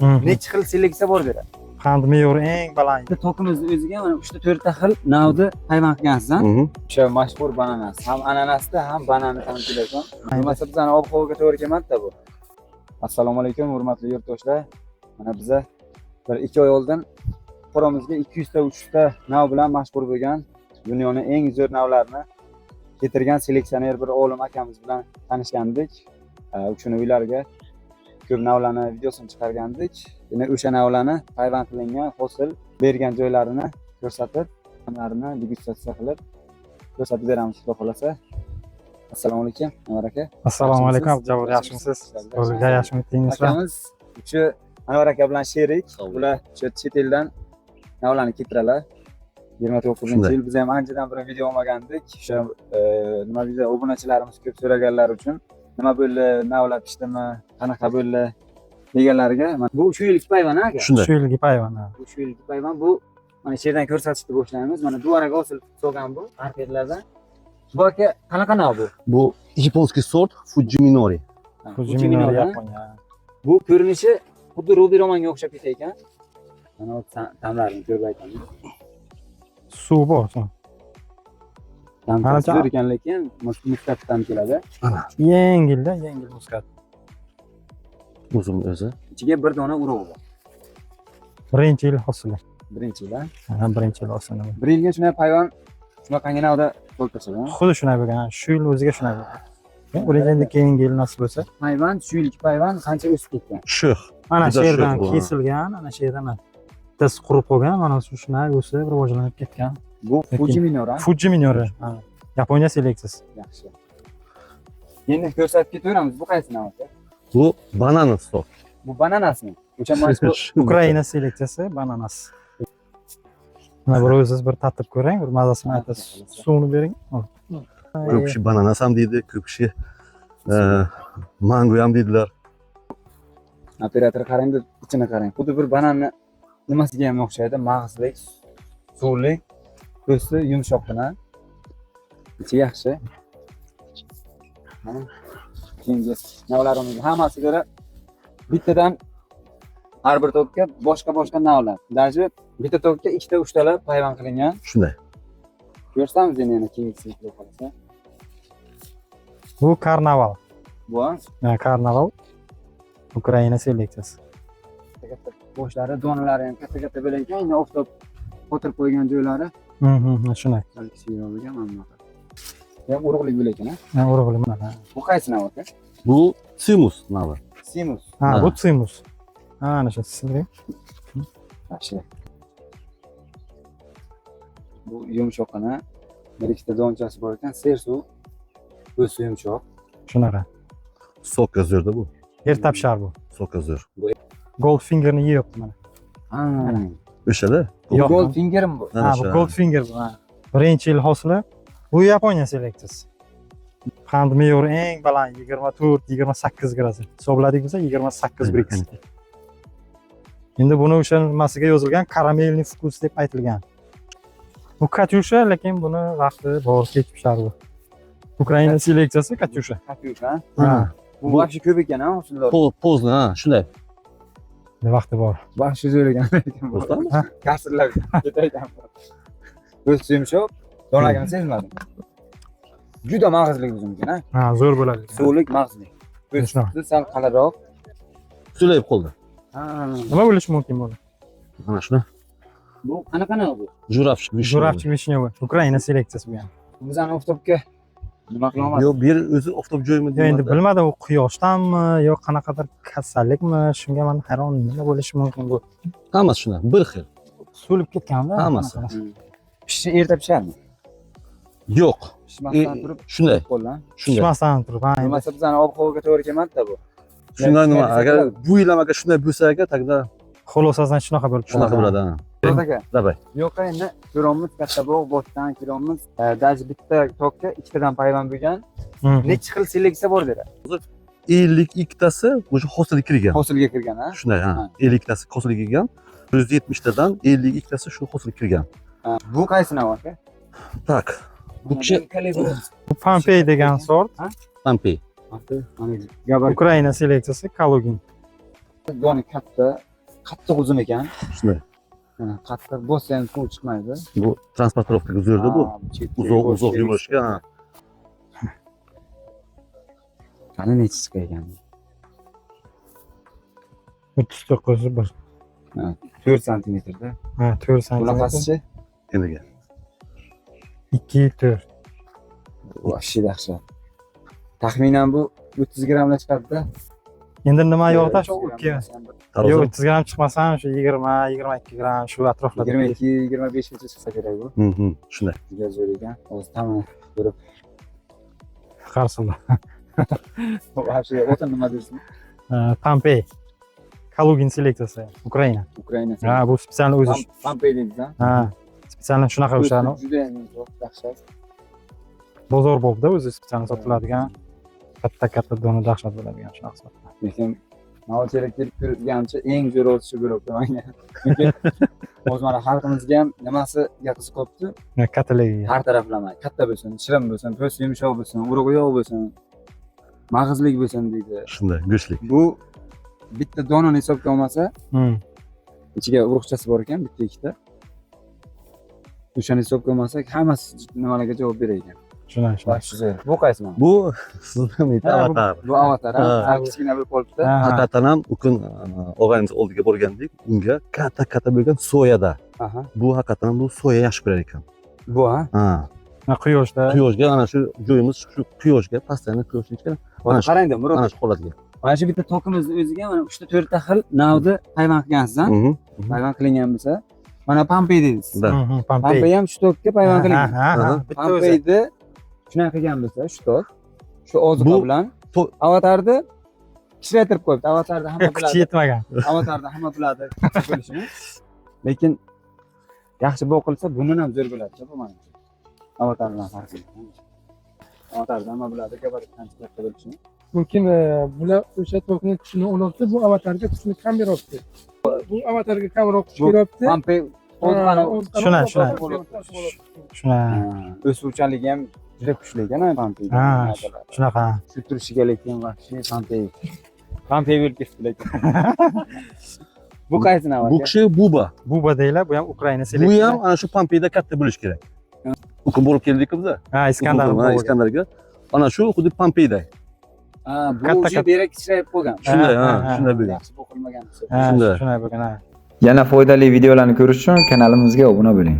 necha xil seleksiya bor dedi. Qand me'yori eng baland. Tokimizni o'ziga mana 3-4 xil navni hayvon qilgansiz. O'sha mashhur bananas. Ham ananasda, ham bananani tamomlaysan. Bo'lmasa bizani ob-havoga to'g'ri kelmadi-da bu. Assalomu alaykum, hurmatli yurtdoshlar. Mana biza 1-2 oy oldin qo'ramizga 200 ta 300 ta nav bilan mashhur bo'lgan dunyoning eng zo'r navlarini getirgan seleksioner bir olim akamiz bilan tanishgandik. O'shani uylariga ko'p navlarni videosini chiqargandik. Yana o'sha navlarni hayvon qilingan, hosil bergan joylarini ko'rsatib, ularni degustatsiya qilib ko'rsatib beramiz, xudo xolasa. Assalomu alaykum, Anvar aka. Assalomu alaykum, Abdujabor, yaxshimisiz? O'zingizga yaxshimi o'tdingizmi? Akamiz o'sha Anvar aka bilan sherik. Ular o'sha chet eldan navlarni keltiradilar. 29-yil biz ham anchadan beri video olmagandik. O'sha nima deydi, obunachilarimiz ko'p so'raganlar uchun nima bo'ldi, navlar pishdimi, qanaqa bo'ldi deganlarga. Bu shu yilgi payvon aka. Shu yilgi payvon. Bu shu yilgi payvon. Bu mana shu yerdan ko'rsatishni boshlaymiz. Mana duvaraga osilib solgan bu marketlardan. Bu aka qanaqa nav bu? Bu yaponskiy sort Fuji Minori. Fuji Minori Yaponiya. Bu ko'rinishi xuddi Ruby Romanga o'xshab ketay ekan. Mana bu tamlarini ko'rib aytaman. Suv bor. Tam zo'r ekan, lekin muskatdan keladi. Yengilda, yengil muskat. Uzun o'zi. Ichiga bir dona urug' bor. Birinchi yil hosili. Birinchi yil, Ha, birinchi yil hosili. bir yilga shunday payvon shunaqangi navda qo'yib Xuddi shunday bo'lgan. Shu yil o'ziga shunday bo'lgan. O'ylaganda keyingi yil nasib bo'lsa, Payvon shu yilgi payvon qancha o'sib ketgan? Sho'x. mana shu Juda yerdan sho'x bu, kesilgan, ana shu yerdan bittasi qurib qolgan, mana shu shunday o'sib rivojlanib ketgan. Bu Fuji Minori. Fuji Minori. Yaponiya seleksiyasi. Yaxshi. Endi ko'rsatib ketaveramiz. Bu qaysi nav aka? Bu banana sort. Bu bananasmi? O'sha mashhur Ukraina seleksiyasi bananas. Mana bir o'zingiz bir tatib ko'ring, bir mazasini aytasiz. Suvni bering. Ko'p kishi bananas ham deydi, ko'p kishi mango ham deydilar. operator qarang, ichini qarang. Xuddi bir bananni nimasiga ham o'xshaydi. Mag'izlik, suvlik, ko'sti yumshoqqina. Ichi yaxshi. Keyingi navlarimiz hammasi ko'ra bittadan har bir tokka boshqa navlar. Даже bitta tokka 2 ta 3 talab payvon qilingan. Shunday. Ko'rsamiz endi yana keyingi qolsa. Bu karnaval. Bu Karnaval. Ukraina seleksiyasi. katta boshlari, donalari ham katta bo'lar ekan. Endi oftob o'tirib qo'ygan joylari. Shunday. Kichikroq bo'lgan mana. Ham urug'lik bo'lar ekan, Ha, urug'li mana. Bu qaysi nav aka? Bu Simus navi. Simus. Ha, bu Simus. Ha, ana shu sizga. Yaxshi. Bu yumshoqqina, bir ikkita donchasi bor ekan, sersuv. O'zi yumshoq. Shunaqa. Soka zo'rda bu. Ertapshar bu. Soka zo'r. Goldfingerni yeyapti mana. Ha. O'shada? Yo'q. Goldfingermi bu? Ha, bu Goldfinger bu. Birinchi yil hosili. Bu Yaponiya seleksiyasi. Qand me'yori eng baland 24-28 gradus. Hisobladik biza 28 Brix. Endi buni o'sha nimasiga yozilgan karamelniy vkus deb aytilgan. Bu Katyusha, lekin buni vaqti bor ketibshar bu. Ukraina seleksiyasi Katyusha. Katyusha. Ha. Bu vaqti ko'p ekan, ha, usullar. Pozni, ha, shunday. Vaqti bor. Vaqti zo'r ekan. To'xtami? Kasrlar ketaydan. O'zi yumshoq, donagini sezmadim. Juda mag'izlik bizimkina. Ha, zo'r bo'ladi. Suvlik mag'izlik. O'zi sal qalaroq. Sulayib qoldi. Ha. Nima bo'lishi mumkin bu? Mana shuni. Bu qanaqa nav bu? Juravchik. Juravchik Vishnyovoy. Ukraina seleksiyasi bu ham. Bizani oftobga nima qilamiz? Yo'q, bu yer o'zi oftob joymi Endi bilmadim, u quyoshdanmi yo qanaqadir kasallikmi, shunga men hayron, nima bo'lishi mumkin bu. Hammasi shunday, bir xil. So'lib ketganmi? Hammasi. Pishi erta pishadimi? Yo'q. Pishmasdan turib Shunday. qo'llan. Shunday. Pishmasdan turib, ha. Bo'lmasa bizani ob-havoga to'g'ri kelmadi-da bu. Shunday nima, agar bu yil ham agar shunday bo'lsa aka, tagda Xulosasidan shunaqa bo'lib shunaqa bo'ladi, ha. Aka, Davay. yo'q endi ko'ramiz katta bog' boshdan kiramiz. Даже bitta tokka ikkitadan payvon bo'lgan. Necha xil seleksiya bor dedi. 52 tasi o'sha hosilga kirgan. Hosilga kirgan, ha? Shunday, ha. 50 tasi hosilga kirgan. 170 tadan 52 tasi shu hosilga kirgan. Bu qaysi nav aka? Tak. Bu kishi Bu Pompey degan sort. Pompey. Gabar Ukraina seleksiyasi Kalugin. doni katta, qattiq uzun ekan. Shunday. Mana qattiq bossa ham suv chiqmaydi. Bu transportirovkaga zo'rda bu. Uzoq yurishga. Qani necha chiqar ekan? 39 4 santimetrda. Ha, 4 cm. Bunaqasichi? Endi 2 4. Vashshi dahshat. Taxminan bu 30 grammlar chiqadi-da. Endi nima yo'qda shu 2. tarozi. Yo'q, 30 gram chiqmasa ham shu 20, 22 gram shu atroflarda. 22-25 gacha chiqsa kerak bu. Shunday. Juda zo'r ekan. O'zi tamom ko'rib. Qarsilda. Vashshi o'tin nima dersin? Pompey. Kalugin seleksiyasi, Ukraina. Ukraina. Ha, bu spesial o'zi. Pompey deymiz, ha? Ha. Spesial shunaqa o'shani. Juda ham zo'r, dahshat. Bozor bo'ldi o'zi spesial sotiladigan. Katta dona dahshat bo'ladigan shunaqa hisobda. Lekin Mavchelik kelib ko'rgancha eng zo'r o'tishi bo'libdi menga. Chunki o'z mana xalqimizga ham nimasiga qiziqibdi? Kattaligi. Har taraflama, katta bo'lsin, shirin bo'lsin, po'sti yumshoq bo'lsin, urug'i yo'q bo'lsin, mag'izlik bo'lsin deydi. Shunday, go'shtlik. Bu bitta donani hisobga olmasa, ichiga urug'chasi bor ekan, bitta ikkita. O'shani hisobga olmasak, hammasi nimalarga javob berar ekan. Shunday. Bu qaysi mana? Bu sizning avatar. Bu avatar, ha? Kichkina bir qolibdi. Haqiqatan ham u kun og'ayimiz oldiga borgandik. Unga katta bo'lgan soyada. Aha. Bu haqiqatan bu soya yaxshi ko'rar ekan. Bu ha? Quyoshda. Quyoshga ana shu joyimiz shu quyoshga, pastanni quyoshga ichgan. Qarang-da, Murod. Ana shu holatga. Mana shu bitta tokimizni o'ziga mana 3 ta 4 ta xil navni payvand qilgansiz, ha? Payvand qilingan bo'lsa, mana Pompey deysiz. Pompey ham shu tokga payvand qilingan. Bitta o'zi. Pompeyni shunaqa qilgan bo'lsa, shu tok, shu ozuqa bilan avatarni kichraytirib qo'yibdi. Avatarda hamma Kuchi biladi. yetmagan. Avatarda hamma biladi bo'lishini. Lekin yaxshi boqilsa bundan ham zo'r bo'ladi, bu mana. Avatar bilan farqi. Avatarda hamma biladi, gabarit qancha katta bo'lishini. Lekin bular o'sha tokni kuchini olibdi, bu avatarga kuchini kam beryapti. Bu avatarga kamroq kuch beryapti. Pompey Shuna. O'suvchanligi ham juda kuchli ekan Pompey. Shunaqa. Shu turishiga lekin vahshiy Pompey. Pompey bo'lib ketdi lekin. Bu qaysi navbat? Bu kishi Buba. Buba deylar, bu ham Ukraina Bu seleksiyasi. ham ana shu Pompeyda katta bo'lish kerak. U kun borib keldik biz. Ha, Iskandarga. Ana shu xuddi Pompeyda. Bu o'sha berak kichrayib qo'ygan. Shunday, shunday bo'lgan. Yaxshi boqilmagan. Shunday bo'lgan. Yana foydali videolarni ko'rish uchun kanalimizga obuna bo'ling.